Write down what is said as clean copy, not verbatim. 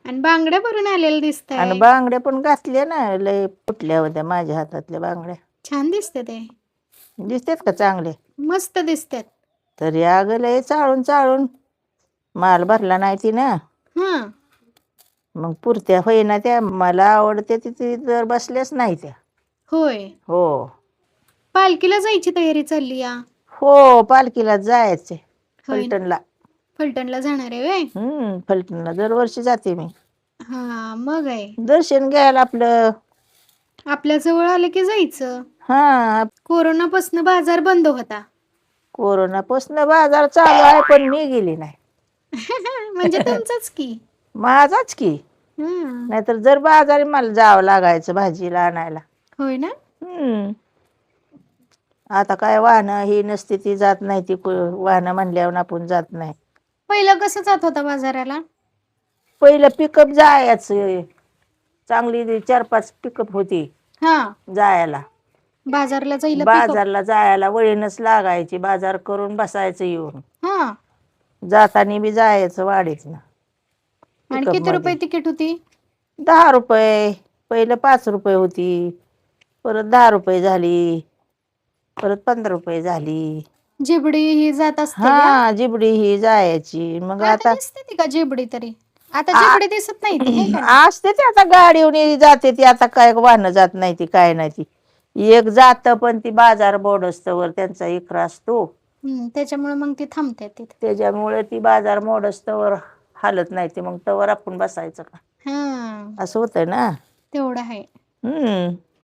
आणि बांगड्या भरून आलेल्या आणि दिसताय. बांगड्या पण घातल्या ना, लय फुटल्या होत्या माझ्या हातातल्या बांगड्या. छान दिसते ते. दिसतेत का चांगले? मस्त दिसतात. तरी अगं लय चाळून चाळून माल भरला नाही ती ना, हा. मग पुरत्या होईना त्या. मला आवडते ती तर बसल्याच नाही त्या. होय. हो पालखीला जायची तयारी चालली या. हो, पालखीला जायचे होय ना. फलटणला. फलटणला जाणार आहे व्हय? फलटणला दरवर्षी जाते मी. हा मग आहे. दर्शन घ्यायला आपलं. आपल्या जवळ आलं की जायचं. हा, कोरोनापासून बाजार बंद होता. कोरोनापासून बाजार चालू आहे पण मी गेली नाही. म्हणजे तुमचंच की. माझाच की. हं. नाहीतर जर बाजारी मला जावं लागायचं भाजीला आणायला. होय ना. हम्म आता काय वाहनं ही नसते ती जात नाही. ती वाहनं म्हणल्यावर आपण जात नाही. पहिलं कसं जात होता बाजाराला? पहिलं पिकअप जायचं. चांगली 4-5 पिकअप होती हा. जायला. बाजारला जायला पिकअप. बाजारला जायला वळीनच लागायची. बाजार करून बसायचं येऊन. हा. जातानी बी जायचं वाडीतनं. आणि पिकअप किती रुपये मध्ये तिकीट होती? 10 रुपये. पहिलं 5 रुपये होती. परत 10 रुपये झाली. परत 15 रुपये झाली. जिबडी ही जात असते. हा, जिबडी ही जायची. मग आता आता दिसते ती का जिबडी तरी? आता जिबडी दिसत नाही ती, है का नाही? असते ती आता गाडीवर जाते ती. आता काय वाहनं जात नाही ती, काय नाही ती. एक जात पण ती बाजार बोर्ड असतं त्यांचा इकरा असतो. त्याच्यामुळे मग ती थांबते तिथे. त्याच्यामुळे ती बाजार मोडस्तवर हालत नाही ती. मग तवर आपण बसायचं का? हा. असं होतंय ना. तेवढं आहे.